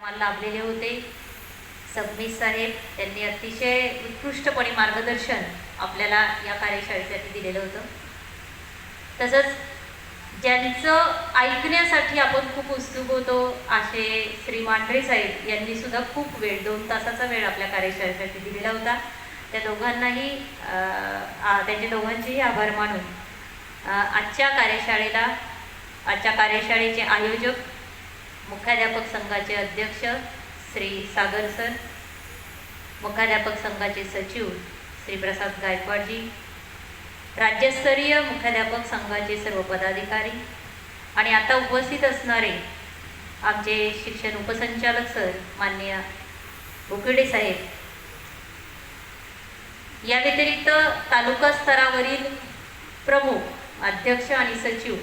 मला लाभलेले होते सबनीस साहेब. त्यांनी अतिशय उत्कृष्टपणे मार्गदर्शन आपल्याला या कार्यशाळेसाठी दिलेलं होतं. तसंच ज्यांचं ऐकण्यासाठी आपण खूप उत्सुक होतो असे श्री मांढरे साहेब यांनी सुद्धा खूप वेळ 2 तासाचा वेळ आपल्या कार्यशाळेसाठी दिलेला होता. त्या दोघांनाही त्यांच्या दोघांचेही आभार मानून आजच्या कार्यशाळेचे आयोजक मुख्याध्यापक संघाचे अध्यक्ष श्री सागर सर, मुख्याध्यापक संघाचे सचिव श्री प्रसाद गायकवाडजी, राज्यस्तरीय मुख्याध्यापक संघाचे सर्व पदाधिकारी आणि आता उपस्थित असणारे आमचे शिक्षण उपसंचालक सर माननीय उकिडे साहेब, या व्यतिरिक्त तालुका स्तरावरील प्रमुख अध्यक्ष आणि सचिव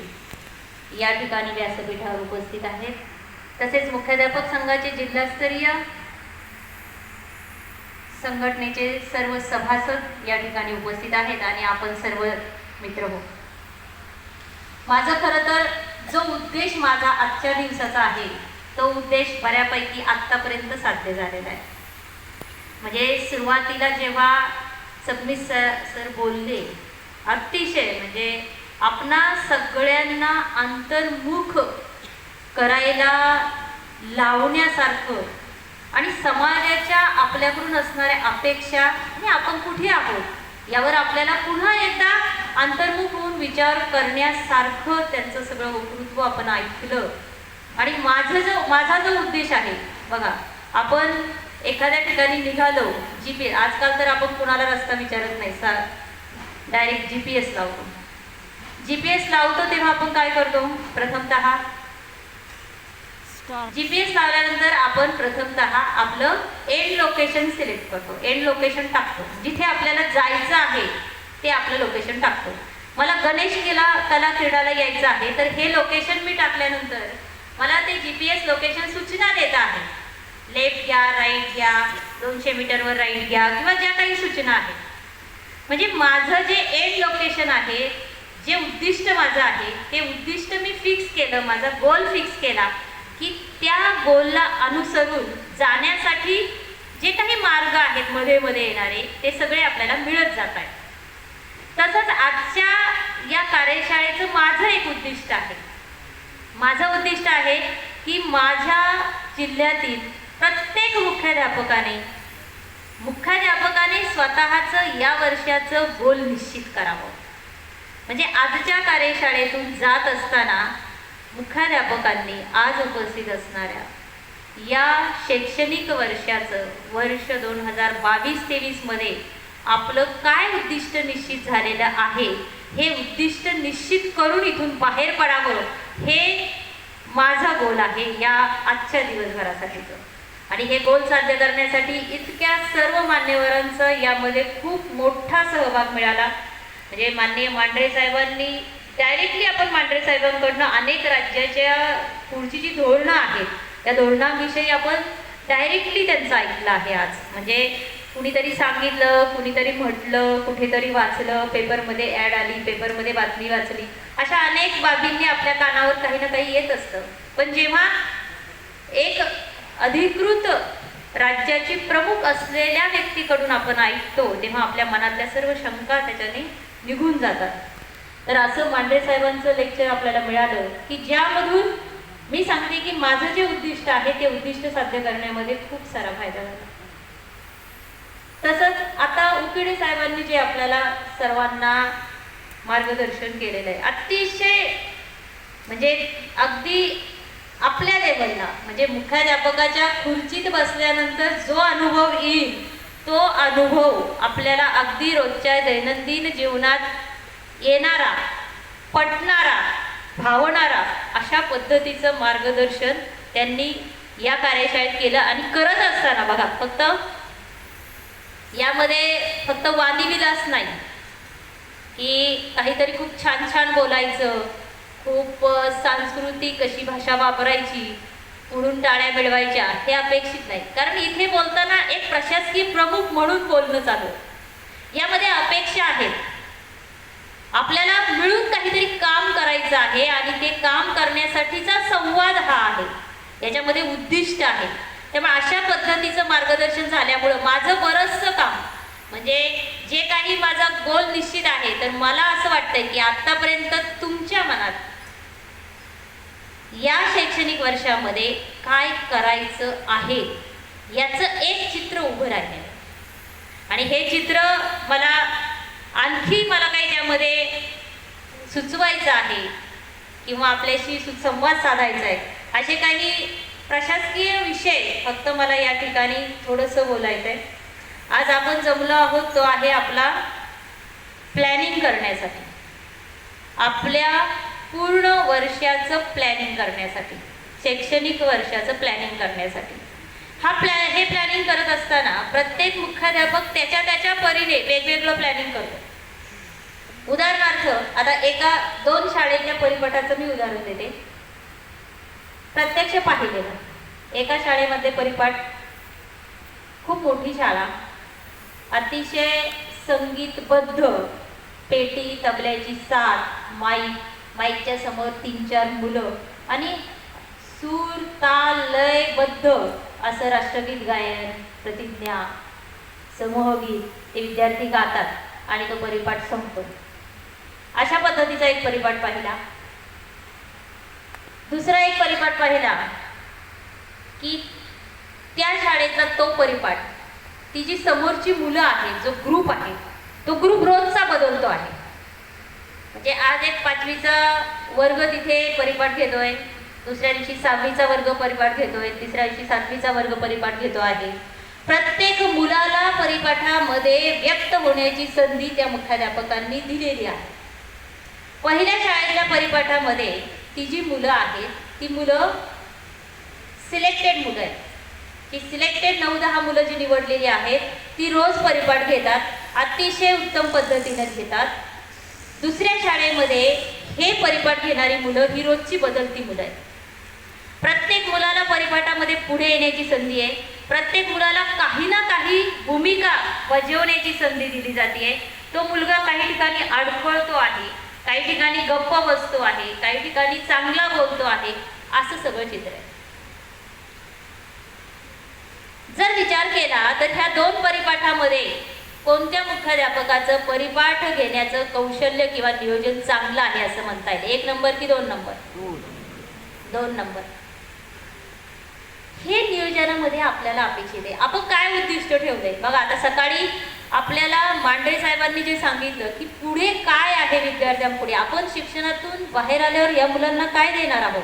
या ठिकाणी व्यासपीठावर उपस्थित आहेत. तसेच मुख्याध्यापक संघाचे जिल्हास्तरीय संघटनेचे सर्व सभासद या ठिकाणी उपस्थित आहेत आणि आपण सर्व मित्र हो. माझा खरं तर जो उद्देश माझा आजच्या दिवसाचा आहे तो उद्देश बऱ्यापैकी आत्तापर्यंत साध्य झालेला आहे. म्हणजे सुरुवातीला जेव्हा सबनीस सर बोलले, अतिशय म्हणजे आपणा सगळ्यांना अंतर्मुख करायला लावण्यासारखं आणि समाजाच्या आपल्याकडून असणाऱ्या अपेक्षा आणि आपण कुठे आहोत यावर आपल्याला पुन्हा एकदा अंतर्मुख होऊन विचार करण्यासारखं त्यांचं सगळं वक्तृत्व आपण ऐकलं. आणि माझा जो उद्देश आहे बघा, आपण एखाद्या ठिकाणी निघालो, GPS आजकाल तर आपण कुणाला रस्ता विचारत नाही, डायरेक्ट GPS लावतो. GPS लावतो तेव्हा आपण काय करतो, प्रथमतः GPS लावल्यानंतर आपण प्रथमतः आपलं एंड लोकेशन सिलेक्ट करतो, एंड लोकेशन टाकतो, जिथे आपल्याला जायचं आहे ते आपलं लोकेशन टाकतो. मला गणेश कला क्रीडाला यायचं आहे तर हे लोकेशन मी टाकल्यानंतर मला ते GPS लोकेशन सूचना देत आहे, लेफ्ट घ्या, राईट घ्या, 200 मीटरवर राईट घ्या किंवा ज्या काही सूचना आहेत. म्हणजे माझं जे एंड लोकेशन आहे, जे उद्दिष्ट माझं आहे ते उद्दिष्ट मी फिक्स केलं, माझा गोल फिक्स केला की त्या गोलला अनुसरून जाण्यासाठी जे काही मार्ग आहेत मध्ये मध्ये येणारे ते सगळे आपल्याला मिळत जात आहेत. तसंच आजच्या या कार्यशाळेचं माझं एक उद्दिष्ट आहे. माझं उद्दिष्ट आहे की माझ्या जिल्ह्यातील प्रत्येक मुख्याध्यापकाने स्वतःचं या वर्षाचं गोल निश्चित करावं. म्हणजे आजच्या कार्यशाळेतून जात असताना मुख्याध्यापकांनी आज उपस्थित असणाऱ्या या शैक्षणिक वर्षाचं वर्ष 2022-23 मध्ये आपलं काय उद्दिष्ट निश्चित झालेलं आहे हे उद्दिष्ट निश्चित करून इथून बाहेर पडावं, हे माझा गोल आहे या आजच्या दिवसभरासाठीचं. आणि हे गोल साध्य करण्यासाठी इतक्या सर्व मान्यवरांचा यामध्ये खूप मोठा सहभाग मिळाला. म्हणजे माननीय मांढरे साहेबांनी डायरेक्टली आपण मांढरे साहेबांकडनं अनेक राज्याच्या पुढची जी धोरणं आहेत त्या धोरणांविषयी आपण डायरेक्टली त्यांचं ऐकलं आहे आज. म्हणजे कुणीतरी सांगितलं, कुणीतरी म्हटलं, कुठेतरी वाचलं, पेपरमध्ये ॲड आली, पेपरमध्ये बातमी वाचली, अशा अनेक बाबींनी आपल्या कानावर काही ना काही येत असतं. पण जेव्हा एक अधिकृत राज्याची प्रमुख असलेल्या व्यक्तीकडून आपण ऐकतो तेव्हा आपल्या मनातल्या सर्व शंका त्याच्याने निघून जातात. तर असं मांढरे साहेबांचं लेक्चर आपल्याला मिळालं की ज्यामधून मी सांगते की माझं जे उद्दिष्ट आहे ते उद्दिष्ट साध्य करण्यामध्ये खूप सारा फायदा झाला. तसंच आता उकिडे साहेबांनी जे आपल्याला सर्वांना मार्गदर्शन केलेलं आहे, अतिशय म्हणजे अगदी आपल्या लेवलला, म्हणजे मुख्याध्यापकाच्या खुर्चीत बसल्यानंतर जो अनुभव येईल तो अनुभव आपल्याला अगदी रोजच्या दैनंदिन जीवनात येणारा, पटणारा, भावणारा अशा पद्धतीचं मार्गदर्शन त्यांनी या कार्यशाळेत केलं. आणि करत असताना बघा, यामध्ये फक्त वादविलास नाही की काहीतरी खूप छान छान बोलायचं, खूप सांस्कृतिक अशी भाषा वापरायची, पुढून टाळ्या मिळवायच्या, हे अपेक्षित नाही. कारण इथे बोलताना एक प्रशासकीय प्रमुख म्हणून बोलणं चालू, यामध्ये अपेक्षा आहेत. आपल्याला मिळून काहीतरी काम करायचं आहे आणि ते काम करण्यासाठीचा संवाद हा आहे. याच्यामध्ये उद्दिष्ट आहे. त्यामुळे अशा पद्धतीचं मार्गदर्शन झाल्यामुळं माझं बरंचसं काम म्हणजे जे काही माझा गोल निश्चित आहे, तर मला असं वाटतंय की आत्तापर्यंत तुमच्या मनात या शैक्षणिक वर्षामध्ये काय करायचं आहे याचं एक चित्र उभं राहिलं. आणि हे चित्र मला काही त्यामध्ये सुचवायचं आहे किंवा आपल्याशी संवाद साधायचा आहे, असे काही प्रशासकीय विषय फक्त मला या ठिकाणी थोडंसं बोलायचं आहे. आज आपण जमलो आहोत तो आहे आपला प्लॅनिंग करण्यासाठी, आपल्या पूर्ण वर्षाचं प्लॅनिंग करण्यासाठी, शैक्षणिक वर्षाचं प्लॅनिंग करण्यासाठी. हे प्लॅनिंग करत असताना प्रत्येक मुख्याध्यापक त्याच्या परीने वेगवेगळं प्लॅनिंग करतो. उदाहरणार्थ आता दोन शाळेच्या परिपाठाचं मी उदाहरण देते. प्रत्यक्ष पाहिलेलं एका शाळेमध्ये परिपाठ, खूप मोठी शाळा, अतिशय संगीतबद्ध, पेटी तबल्याची साथ, माईकच्या समोर 3-4 मुलं आणि सूर ताल लयबद्ध असं राष्ट्रगीत गायन, प्रतिज्ञा, समूहगीत ते विद्यार्थी गातात आणि तो परिपाठ संपतो. अशा पद्धतीचा एक परिपाठ पाहिला. दुसरा एक परिपाठ पाहिला की त्या शाळेतला तो परिपाठ, ती जी समोरची मुलं आहेत, जो ग्रुप आहे, तो ग्रुप रोजचा बदलतो आहे. म्हणजे आज एक 5वीचा वर्ग तिथे परिपाठ घेतोय, दुसऱ्या दिवशी 6वीचा वर्ग परिपाठ घेतोय, तिसऱ्या दिवशी 7वीचा वर्ग परिपाठ घेतो आहे. प्रत्येक मुलाला परिपाठामध्ये व्यक्त होण्याची संधी त्या मुख्याध्यापकांनी दिलेली आहे. पहिल्या शाळेतल्या परिपाठामध्ये ती जी मुलं आहेत, ती मुलं सिलेक्टेड मुलं आहेत, की सिलेक्टेड 9-10 मुलं जी निवडलेली आहेत ती रोज परिपाठ घेतात, अतिशय उत्तम पद्धतीने घेतात. दुसऱ्या शाळेमध्ये हे परिपाठ घेणारी मुलं ही रोजची बदलती मुलं आहेत. प्रत्येक मुलाला परिपाठामध्ये पुढे येण्याची संधी आहे, प्रत्येक मुलाला काही ना काही भूमिका बजावण्याची संधी दिली जाते. तो मुलगा काही ठिकाणी अडखळतो आहे, काही ठिकाणी गप्प बसतो आहे, काही ठिकाणी चांगला बोलतो आहे, असं सगळं चित्र आहे. जर विचार केला तर ह्या 2 परिपाठामध्ये कोणत्या मुख्याध्यापकाचं परिपाठ घेण्याचं कौशल्य किंवा नियोजन चांगलं आहे असं म्हणता येईल? 1 नंबर की 2 नंबर? 2 नंबर. हे नियोजनामध्ये आपल्याला अपेक्षित आहे. आपण काय उद्दिष्ट ठेवलंय बघा. आता सकाळी आपल्याला मांढरे साहेबांनी जे सांगितलं की पुढे काय आहे विद्यार्थ्यांपुढे, आपण शिक्षणातून बाहेर आल्यावर या मुलांना काय देणार आहोत.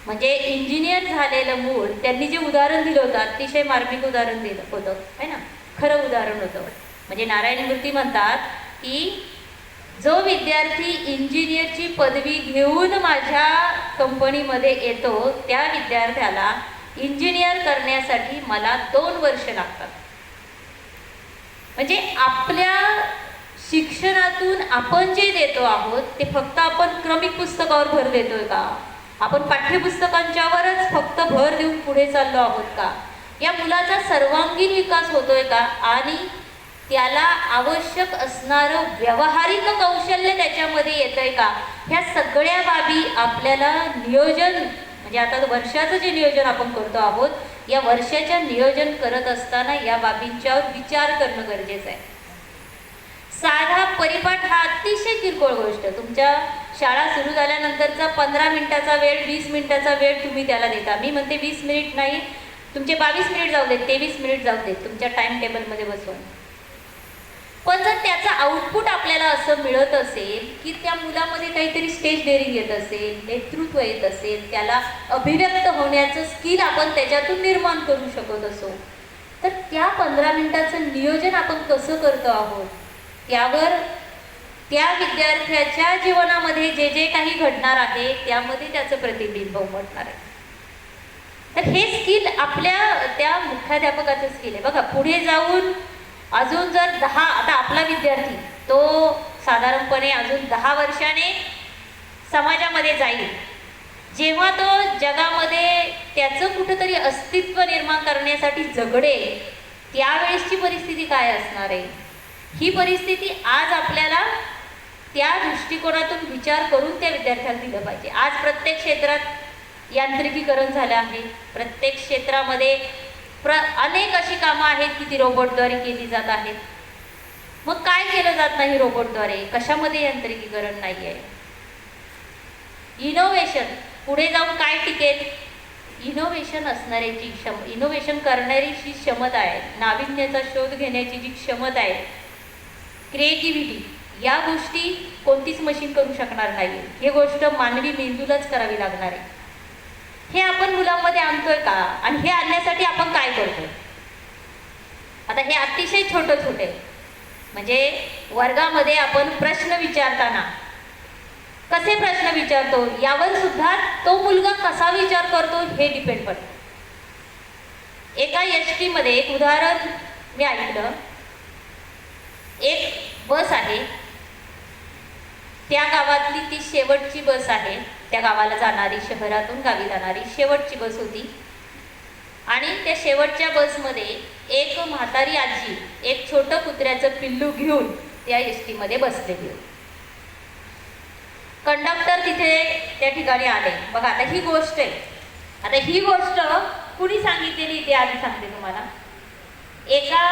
म्हणजे इंजिनियर झालेलं मूळ, त्यांनी जे उदाहरण दिलं होतं अतिशय मार्मिक उदाहरण दिलं होतं, है ना, खरं उदाहरण होतं. म्हणजे नारायण मूर्ती म्हणतात की जो विद्यार्थी इंजिनियरची पदवी घेऊन माझ्या कंपनीमध्ये येतो, त्या विद्यार्थ्याला इंजिनियर करण्यासाठी मला 2 वर्ष लागतात. म्हणजे आपल्या शिक्षणातून आपण जे देतो आहोत ते फक्त आपण क्रमिक पुस्तकावर भर देतोय का, आपण पाठ्यपुस्तकांच्यावरच फक्त भर देऊन पुढे चाललो आहोत का, या मुलाचा सर्वांगीण विकास होतोय का, आणि त्याला आवश्यक असणारं व्यावहारिक कौशल्य त्याच्यामध्ये येतंय का, ह्या सगळ्या बाबी आपल्याला नियोजन, म्हणजे आता वर्षाचं जे नियोजन आपण करतो आहोत, या वर्षाच्या नियोजन करत असताना या बाबींच्यावर विचार करणं गरजेचं आहे. साधा परिपाठ हा अतिशय किरकोळ गोष्ट. तुमच्या शाळा सुरू झाल्यानंतरचा 15 मिनिटाचा वेळ, 20 मिनिटाचा वेळ तुम्ही त्याला देता. मी म्हणते 20 मिनिट नाही, तुमचे 22 मिनिट जाऊ देत, 23 मिनिट जाऊ देत तुमच्या टाइम टेबलमध्ये बसवून. पण जर त्याचा आउटपुट आपल्याला असं मिळत असेल की त्या मुलामध्ये काहीतरी स्टेज डेअरिंग येत असेल, नेतृत्व येत असेल, त्याला अभिव्यक्त होण्याचं स्किल आपण त्याच्यातून निर्माण करू शकत असो, तर त्या 15 मिनिटाचं नियोजन आपण कसं करतो आहोत त्यावर त्या विद्यार्थ्याच्या जीवनामध्ये जे जे काही घडणार आहे त्यामध्ये त्याचं प्रतिबिंब उमटणार आहे. तर हे स्किल आपल्या त्या मुख्याध्यापकाचं स्किल आहे. बघा, पुढे जाऊन अजून जर 10, आता आपला विद्यार्थी तो साधारणपणे अजून 10 वर्षाने समाजामध्ये जाईल, जेव्हा तो जगामध्ये त्याचं कुठंतरी अस्तित्व निर्माण करण्यासाठी जगडेल, त्यावेळेसची परिस्थिती काय असणार आहे, ही परिस्थिती आज आपल्याला त्या दृष्टिकोनातून विचार करून त्या विद्यार्थ्याला दिलं पाहिजे. आज प्रत्येक क्षेत्रात यांत्रिकीकरण झालं आहे. प्रत्येक क्षेत्रामध्ये अनेक अशी कामं आहेत की ती रोबोटद्वारे केली जात आहेत. मग काय केलं जात नाही रोबोटद्वारे? कशामध्ये यांत्रिकीकरण नाही आहे? इनोव्हेशन पुढे जाऊन काय टिकेल? इनोव्हेशन असणाऱ्याची इनोव्हेशन करणारी जी क्षमता आहे, नाविन्याचा शोध घेण्याची जी क्षमता आहे, क्रिएटिव्हिटी, या गोष्टी कोणतीच मशीन करू शकणार नाही. ही गोष्ट मानवी मेंदूलाच करावी लागणार आहे. हे आपण मुलांमध्ये आणतोय का? आणि हे आणण्यासाठी आपण काय करतोय? आता हे अतिशय छोटे म्हणजे वर्गामध्ये आपण प्रश्न विचारताना कसे प्रश्न विचारतो यावर सुद्धा तो मुलगा कसा विचार करतो हे डिपेंड करतो. एका एसटी मध्ये एक उदाहरण मी ऐकलं. एक बस आहे, त्या गावातली ती शेवटची बस आहे, त्या गावाला जाणारी, शहरातून गावी जाणारी शेवटची बस होती. आणि त्या शेवटच्या बसमध्ये एक म्हातारी आजी एक छोटं कुत्र्याचं पिल्लू घेऊन त्या एसटी मध्ये बसलेली होती. कंडक्टर तिथे त्या ठिकाणी आले. बघा आता ही गोष्ट आहे. आता ही गोष्ट कुणी सांगितलेली ते आधी सांगते तुम्हाला. एका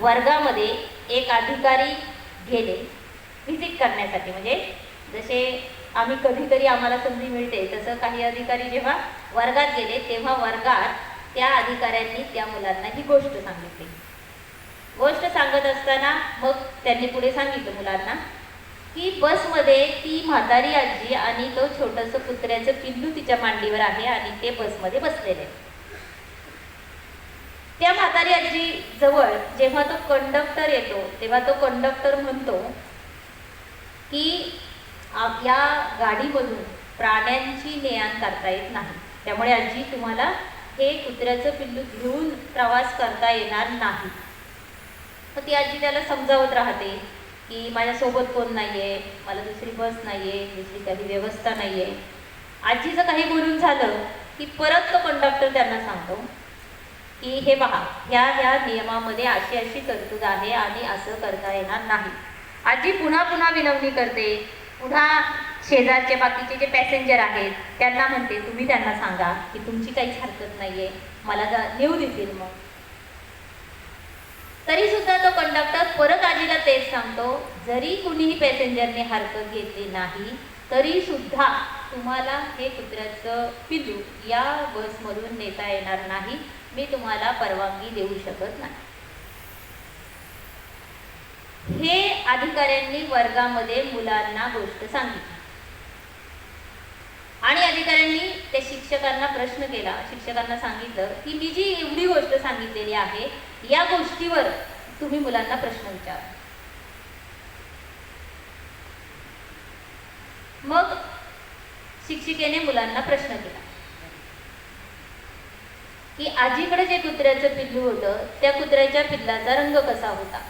वर्गामध्ये एक अधिकारी गेले व्हिजिट करण्यासाठी. म्हणजे जसे आम्ही कधीतरी आम्हाला संधी मिळते तसं काही अधिकारी जेव्हा वर्गात गेले तेव्हा वर्गात त्या अधिकाऱ्यांनी त्या मुलांना ही गोष्ट सांगितली. गोष्ट सांगत असताना मग त्यांनी पुढे सांगितलं मुलांना की बसमध्ये ती म्हातारी आजी आणि तो छोटंसं कुत्र्याचं पिल्लू तिच्या मांडीवर आहे आणि ते बसमध्ये बसलेले. त्या म्हातारी आजी जवळ जेव्हा तो कंडक्टर येतो तेव्हा तो कंडक्टर म्हणतो की या गाडीमधून प्राण्यांची ने-आण करता येत नाही, त्यामुळे आजी तुम्हाला हे कुत्र्याचं पिल्लू घेऊन प्रवास करता येणार नाही. मग ती आजी त्याला समजावत राहते की माझ्यासोबत कोण नाही आहे, मला दुसरी बस नाही आहे, दुसरी काही व्यवस्था नाही आहे. आजीचं काही बोलून झालं की परत तो कंडक्टर त्यांना सांगतो की हे पहा, ह्या नियमामध्ये अशी अशी तरतूद आहे आणि असं करता येणार नाही. आजी पुन्हा विनवणी करते. पुन्हा शेजारचे बाकीचे जे पॅसेंजर आहेत त्यांना म्हणते तुम्ही त्यांना सांगा की तुमची काहीच हरकत नाही आहे, मला नेऊ देतील. मग तरी सुद्धा तो कंडक्टर परत आजीला तेच सांगतो, जरी कुणीही पॅसेंजरने हरकत घेतली नाही तरी सुद्धा तुम्हाला हे कुत्र्याचं पिल्लू या बसमधून नेता येणार नाही, मी तुम्हाला परवानगी देऊ शकत नाही. हे अधिकाऱ्यांनी वर्गामध्ये मुलांना गोष्ट सांगितली आणि अधिकाऱ्यांनी त्या शिक्षकांना प्रश्न केला. शिक्षकांना सांगितलं की मी जी एवढी गोष्ट सांगितलेली आहे या गोष्टीवर तुम्ही मुलांना प्रश्न विचारा. मग शिक्षिकेने मुलांना प्रश्न केला की आजीकडे जे कुत्र्याचं पिल्लू होतं त्या कुत्र्याच्या पिल्लाचा रंग कसा होता.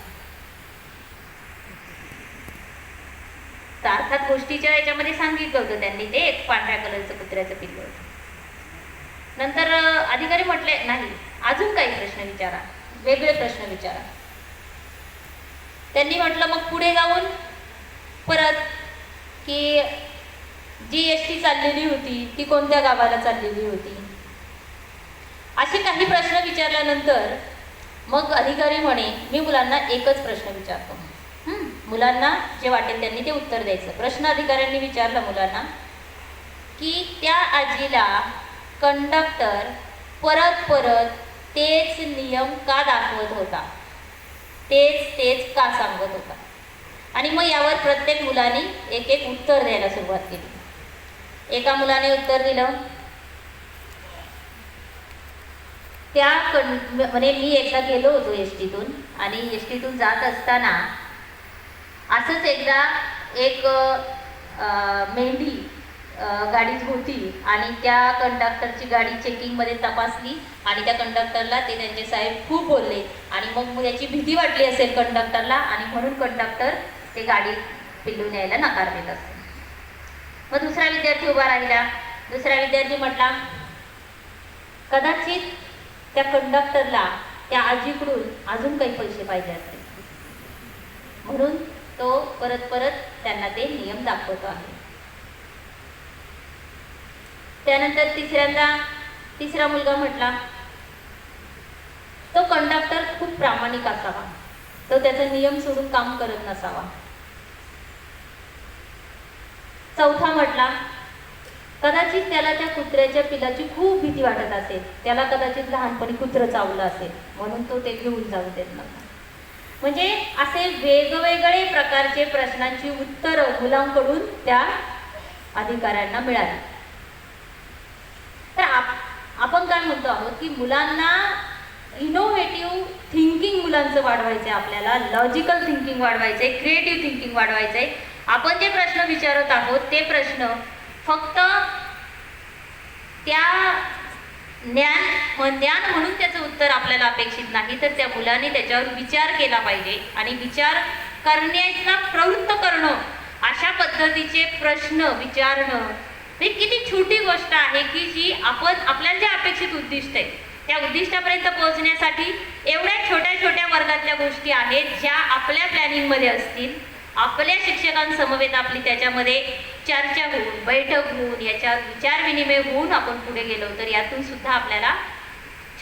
अर्थात गोष्टीच्या याच्यामध्ये सांगितलं होतं त्यांनी ते एक पांढऱ्या कलरचं कुत्र्याचं पिल्लू होतं. नंतर अधिकारी म्हटले नाही, अजून काही प्रश्न विचारा, वेगळे प्रश्न विचारा. त्यांनी म्हटलं मग पुढे जाऊन परत की जी एसटी चाललेली होती ती कोणत्या गावाला चाललेली होती, असे काही प्रश्न विचारल्यानंतर मग अधिकारी म्हणे मी मुलांना एकच प्रश्न विचारतो. मुलांना जे वाटेल त्यांनी ते उत्तर द्यायचं. प्रश्न अधिकाऱ्यांनी विचारला मुलांना की त्या आजीला कंडक्टर परत तेच नियम का दाखवत होता, तेच का सांगत होता. आणि मग यावर प्रत्येक मुलाने एक उत्तर द्यायला सुरुवात केली. एका मुलाने उत्तर दिलं म्हणे मी एकदा गेलो होतो एसटीतून आणि एसटीतून जात असताना असंच एकदा एक मेंढी गाडीत होती आणि त्या कंडक्टरची गाडी चेकिंगमध्ये तपासली आणि त्या कंडक्टरला ते त्यांचे साहेब खूप बोलले आणि मग याची भीती वाटली असेल कंडक्टरला आणि म्हणून कंडक्टर ते गाडी पिल्लू न्यायला नकार देत असते. मग दुसरा विद्यार्थी उभा राहिला. दुसरा विद्यार्थी म्हटला कदाचित त्या कंडक्टरला त्या आजीकडून अजून काही पैसे पाहिजे असतील म्हणून तो परत त्यांना ते नियम दाखवतो आहे. त्यानंतर तिसरा मुलगा म्हटला, तो कंडक्टर खूप प्रामाणिक असावा, तो त्याचा नियम सोडून काम करत नसावा. चौथा म्हटला, कदाचित त्याला त्या कुत्र्याच्या पिलाची खूप भीती वाटत असेल, त्याला कदाचित लहानपणी कुत्रं चावलं असेल म्हणून तो ते घेऊन जाऊ देत नव्हता. म्हणजे असे वेगवेगळे प्रकारचे प्रश्नांची उत्तरं मुलांकडून त्या अधिकाऱ्यांना मिळाली. तर आपण काय म्हणतो आहोत की मुलांना इनोव्हेटिव्ह थिंकिंग मुलांचं वाढवायचं आहे, आपल्याला लॉजिकल थिंकिंग वाढवायचं आहे, क्रिएटिव्ह थिंकिंग वाढवायचं आहे. आपण जे प्रश्न विचारत आहोत ते प्रश्न फक्त त्या ज्ञान म्हणून त्याचं उत्तर आपल्याला अपेक्षित नाही, तर त्या मुलाने त्याच्यावर विचार केला पाहिजे आणि विचार करण्याचा प्रवृत्त करणं, अशा पद्धतीचे प्रश्न विचारणं ही किती छोटी गोष्ट आहे की जी आपल्याला जे अपेक्षित उद्दिष्ट आहे त्या उद्दिष्टापर्यंत पोहोचण्यासाठी एवढ्या छोट्या छोट्या वर्गातल्या गोष्टी आहेत ज्या आपल्या प्लॅनिंगमध्ये असतील, आपल्या शिक्षकांसमवेत आपली त्याच्यामध्ये चर्चा होऊन, बैठक होऊन, याच्यावर विचार विनिमय होऊन आपण पुढे गेलो तर यातून सुद्धा आपल्याला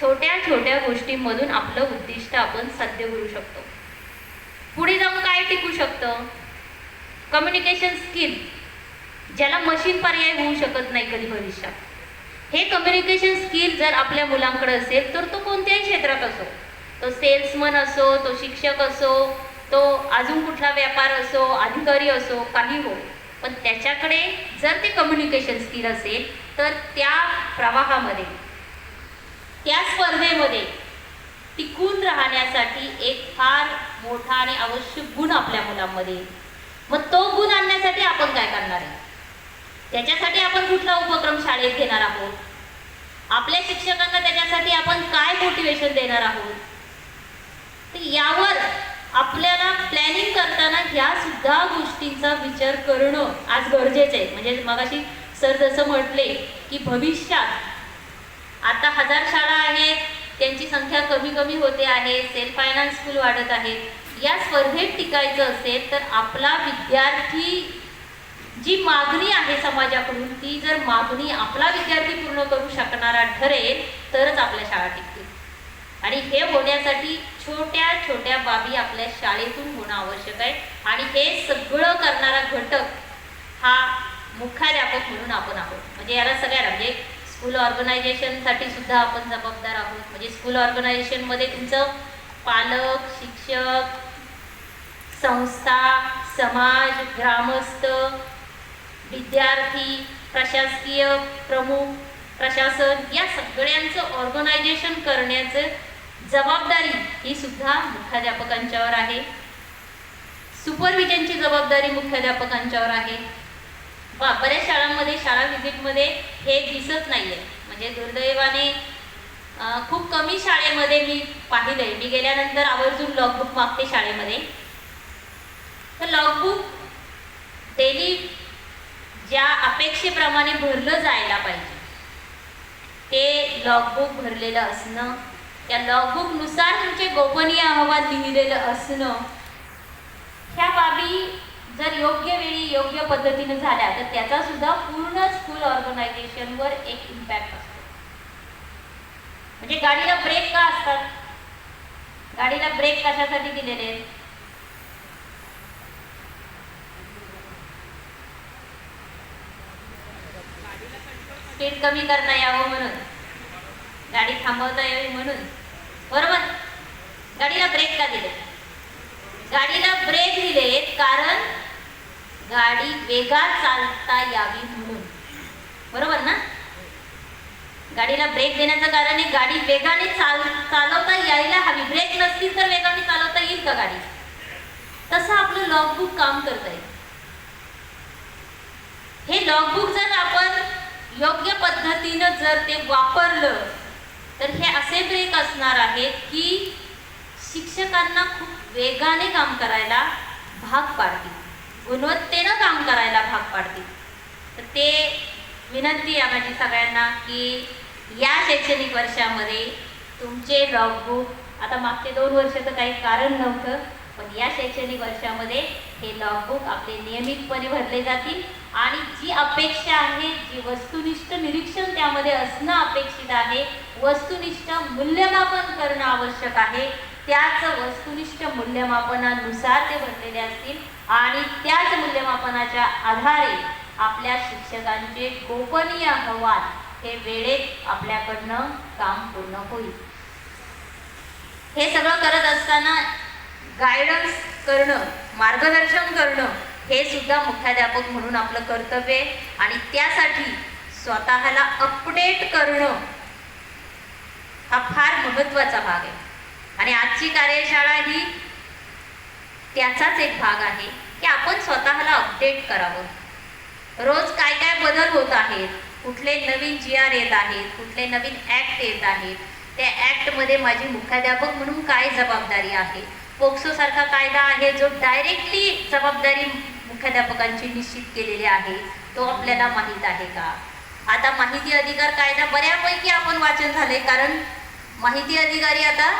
छोट्या छोट्या गोष्टींमधून आपलं उद्दिष्ट आपण साध्य करू शकतो. पुढे जाऊन काय टिकू शकतं? कम्युनिकेशन स्किल, ज्याला मशीन पर्याय होऊ शकत नाही कधी भविष्यात. हे कम्युनिकेशन स्किल जर आपल्या मुलांकडे असेल तर तो कोणत्याही क्षेत्रात असो, तो सेल्समन असो, तो शिक्षक असो, तो अजून कुठला व्यापार असो, अधिकारी असो, काही हो, पण त्याच्याकडे जर ते कम्युनिकेशन स्किल असेल तर त्या प्रवाहामध्ये, त्या स्पर्धेमध्ये टिकून राहण्यासाठी एक फार मोठा आणि आवश्यक गुण आपल्या मुलांमध्ये. मग तो गुण आणण्यासाठी आपण काय करणार आहे? त्याच्यासाठी आपण कुठला उपक्रम शाळेत घेणार आहोत? आपल्या शिक्षकांना त्याच्यासाठी आपण काय मोटिवेशन देणार आहोत? तर यावर आपल्याला प्लॅनिंग करताना ह्या सुद्धा गोष्टींचा विचार करणं आज गरजेचं आहे. म्हणजे मगाशी सर जसं म्हटले की भविष्यात आता 1000 शाळा आहेत, त्यांची संख्या कमी कमी होते आहे, सेल्फ फायनान्स स्कूल वाढत आहेत. या स्पर्धेत टिकायचं असेल तर आपला विद्यार्थी, जी मागणी आहे समाजाकडून, ती जर मागणी आपला विद्यार्थी पूर्ण करू शकणारा ठरेल तरच आपल्या शाळा टिकतील. आणि हे होण्यासाठी छोट्या छोट्या बाबी आपल्या शाळेतून होणं आवश्यक आहे. आणि हे सगळं करणारा घटक हा मुख्याध्यापक म्हणून आपण आहोत. म्हणजे याला सगळ्याला, म्हणजे स्कूल ऑर्गनायझेशनसाठी सुद्धा आपण जबाबदार आहोत. म्हणजे स्कूल ऑर्गनायझेशनमध्ये तुमचं पालक, शिक्षक, संस्था, समाज, ग्रामस्थ, विद्यार्थी, प्रशासकीय प्रमुख, प्रशासन, या सगळ्यांचं ऑर्गनायझेशन करण्याचं जबाबदारी ही सुद्धा मुख्याध्यापकांच्यावर आहे. सुपरविजनची जबाबदारी मुख्याध्यापकांच्यावर आहे. बऱ्याच शाळांमध्ये, शाळा व्हिजिटमध्ये हे दिसत नाहीये. म्हणजे दुर्दैवाने खूप कमी शाळेमध्ये मी पाहिलंय. मी गेल्यानंतर आवर्जून लॉगबुक मागते शाळेमध्ये. तर लॉगबुक डेली ज्या अपेक्षेप्रमाणे भरलं जायला पाहिजे ते लॉगबुक भरलेलं असणं, त्या लॉगबुकनुसार तुमचे गोपनीय अहवाल लिहिलेलं असणं, ह्या बाबी जर योग्य वेळी योग्य पद्धतीने झाल्या तर त्याचा सुद्धा पूर्ण स्कूल ऑर्गनायझेशनवर एक इम्पॅक्ट असतो. म्हणजे गाडीला ब्रेक का असतात? गाडीला ब्रेक कशासाठी दिलेले आहेत? स्पीड कमी करता यावं म्हणून, गाडी थांबवता यावी म्हणून, बरोबर? गाडीला ब्रेक का दिले? गाडीला ब्रेक दिले कारण गाडी वेगात चालता यावी म्हणून, बरोबर ना? गाडीला ब्रेक देण्याचं कारण आहे गाडी वेगाने चालवता यायला हवी. ब्रेक नसतील तर वेगाने चालवता येईल का गाडी? तसं आपलं लॉगबुक काम करत आहे. हे लॉगबुक जर आपण योग्य पद्धतीनं जर ते वापरलं तर हे असे ब्रेक असणार आहेत की शिक्षकांना खूप वेगाने काम करायला भाग पाडतील, गुणवत्तेनं काम करायला भाग पाडतील. तर ते विनंती आहे माझी सगळ्यांना की या शैक्षणिक वर्षामध्ये तुमचे लॉगबुक, आता मागचे 2 वर्ष तर काही कारण नव्हतं, पण या शैक्षणिक वर्षामध्ये हे लॉगबुक आपले नियमितपणे भरले जातील आणि जी अपेक्षा आहे, जी वस्तुनिष्ठ निरीक्षण त्यामध्ये असणं अपेक्षित आहे, वस्तुनिष्ठ मूल्यमापन करणं आवश्यक आहे, त्याच वस्तुनिष्ठ मूल्यमापनानुसार ते भरलेले असतील आणि त्याच मूल्यमापनाच्या आधारे आपल्या शिक्षकांचे गोपनीय अहवाल हे वेळेत आपल्याकडनं काम पूर्ण होईल. हे सगळं करत असताना गायडन्स करणं, मार्गदर्शन करणं हे सुद्धा मुख्याध्यापक म्हणून आपलं कर्तव्य आहे आणि त्यासाठी स्वतःला अपडेट करणं हा फार महत्त्वाचा भाग आहे. आणि आजची कार्यशाळा ही त्याचाच एक भाग आहे की आपण स्वतःला अपडेट करावं. रोज काय काय बदल होत आहेत, कुठले नवीन GR येत आहेत, कुठले नवीन ॲक्ट येत आहेत, त्या ॲक्टमध्ये माझी मुख्याध्यापक म्हणून काय जबाबदारी आहे, पोक्सो सारखा कायदा आहे जो डायरेक्टली जबाबदारी मुख्याध्यापकांची निश्चित केलेली आहे, तो आपल्याला माहीत आहे का? आता माहिती अधिकार कायदा बऱ्यापैकी आपण वाचन झाले, कारण माहिती अधिकारी आता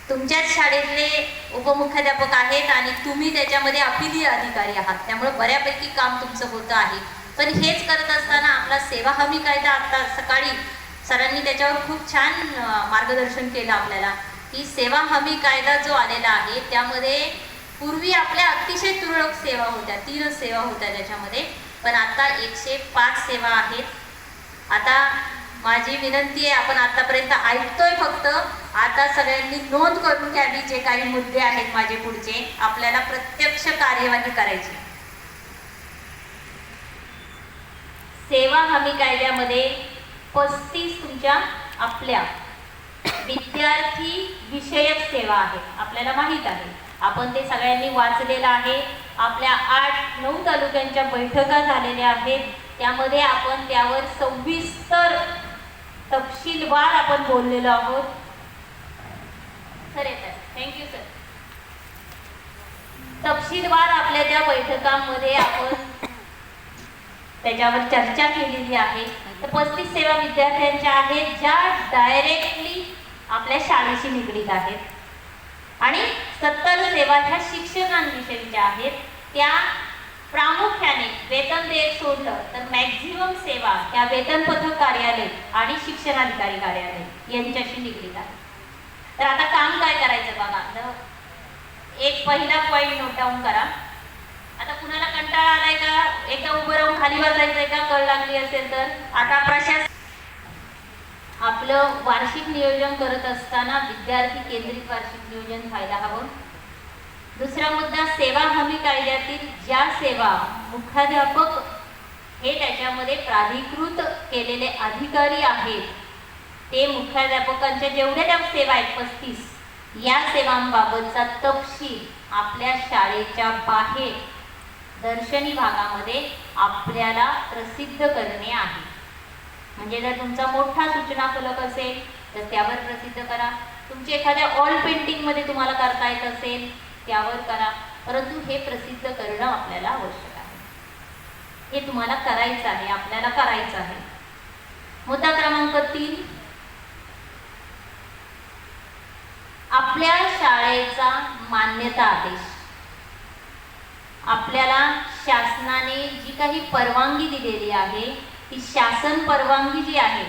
तुमच्याच शाळेतले उपमुख्याध्यापक आहेत आणि तुम्ही त्याच्यामध्ये अपिलीय अधिकारी आहात, त्यामुळे बऱ्यापैकी काम तुमचं होतं आहे. पण हेच करत असताना आपला सेवा हमी कायदा आता सकाळी सरांनी त्याच्यावर खूप छान मार्गदर्शन केलं आपल्याला की सेवा हमी कायदा जो आलेला आहे त्यामध्ये पूर्वी आपल्या अतिशय तुरळक सेवा होत्या, 3च सेवा होत्या त्याच्यामध्ये, पण आता 105 सेवा आहेत. आता माझी विनंती आहे, आपण आतापर्यंत ऐकतोय फक्त, आता सगळ्यांनी नोंद करून घ्यावी. जे काही मुद्दे आहेत माझे पुढचे, आपल्याला प्रत्यक्ष कार्यवाही करायची. सेवा हमी कायद्यामध्ये 35 तुमच्या आपल्या विद्यार्थी विषयक सेवा आहेत. आपल्याला माहीत आहे, आपण ते सगळ्यांनी वाचलेलं आहे. आपल्या 8-9 तालुक्यांच्या बैठका झालेल्या आहेत, त्यामध्ये आपण त्यावर सविस्तर तपशीलवार आपण बोललेलो आहोत. सर येतात, थँक्यू सर. तपशीलवार आपल्या त्या बैठकांमध्ये आपण त्याच्यावर चर्चा केलेली आहे. तर 35 सेवा विद्यार्थ्यांच्या आहेत ज्या डायरेक्टली आपल्या शाळेशी निगडीत आहेत आणि 70 सेवा ह्या शिक्षकांविषयीच्या आहेत. त्या प्रामुख्याने वेतन देयक सोडलं तर मॅक्झिमम सेवा ह्या वेतन पथक कार्यालय आणि शिक्षणाधिकारी कार्यालय यांच्याशी निगडीत आहे. तर आता काम काय करायचं बघा, एक पहिला पॉईंट नोट डाऊन करा. आता कुणाला कंटाळा आलाय का, एकदा उभं राहून खाली वाजायचंय का, कळ लागली असेल तर? आता प्रशासन आपलं वार्षिक नियोजन करत असताना विद्यार्थी केंद्रित वार्षिक नियोजन व्हायला हवं. दुसरा मुद्दा, सेवा हमी कायद्यातील ज्या सेवा मुख्याध्यापक हे त्याच्यामध्ये प्राधिकृत केलेले अधिकारी आहेत, ते मुख्याध्यापकांच्या जेवढ्या त्या सेवा आहेत 35, या सेवांबाबतचा तपशील आपल्या शाळेच्या बाहेर दर्शनी भागामध्ये आपल्याला प्रसिद्ध करणे आहे. म्हणजे जर तुमचा मोठा सूचना फलक असेल तर त्यावर प्रसिद्ध करा. तुमची एखाद्या ऑल पेंटिंगमध्ये तुम्हाला करता येत असेल त्यावर करा, परंतु हे प्रसिद्ध करणं आपल्याला आवश्यक आहे. हे तुम्हाला करायचं आहे, आपल्याला करायचं आहे. मुद्दा क्रमांक 3, आपल्या शाळेचा मान्यता आदेश. आपल्याला शासनाने जी काही परवानगी दिलेली आहे, ती शासन परवानगी जी आहे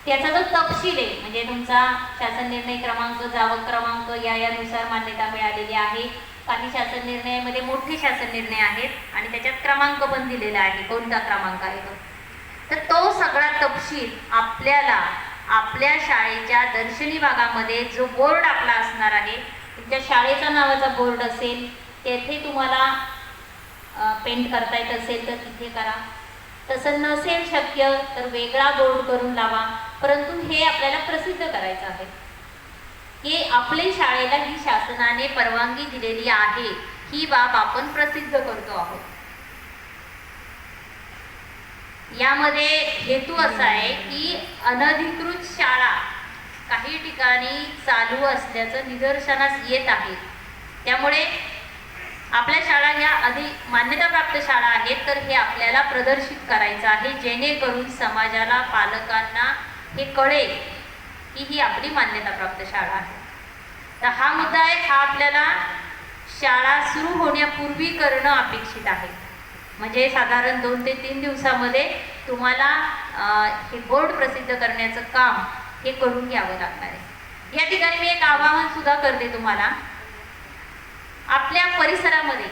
त्याचा जो तपशील आहे, म्हणजे तुमचा शासन निर्णय क्रमांक, जावक क्रमांक यानुसार मान्यता मिळालेली आहे. काही शासन निर्णयामध्ये मोठे शासन निर्णय आहेत आणि त्याच्यात क्रमांक पण दिलेला आहे, कोणता क्रमांक आहे तो. तर तो सगळा तपशील आपल्याला आपल्या शाळेच्या दर्शनी भागामध्ये जो बोर्ड आपला असणार आहे, तुमच्या शाळेचा नावाचा बोर्ड असेल, तेथे तुम्हाला पेंट करता येत असेल तर तिथे करा. तसं नसेल शक्य तर वेगळा बोर्ड करून लावा, परंतु हे आपल्याला प्रसिद्ध करायचं आहे की आपल्या शाळेला ही शासनाने परवानगी दिलेली आहे, ही बाब आपण प्रसिद्ध करतो आहोत. यामध्ये हेतू असा आहे की अनधिकृत शाळा काही ठिकाणी चालू असल्याचं निदर्शनास येत आहे. त्यामुळे आपल्या शाळा ह्या मान्यताप्राप्त शाळा आहेत, तर हे आपल्याला प्रदर्शित करायचं आहे, जेणेकरून समाजाला, पालकांना हे कळेल की ही आपली मान्यताप्राप्त शाळा आहे. तर हा मुद्दा आहे, हा आपल्याला शाळा सुरू होण्यापूर्वी करणं अपेक्षित आहे. म्हणजे साधारण 2 ते 3 दिवसामध्ये तुम्हाला हे बोर्ड प्रसिद्ध करण्याचं काम हे करून घ्यावं लागणार आहे. या ठिकाणी मी एक आवाहन सुद्धा करते तुम्हाला. आपल्या परिसरामध्ये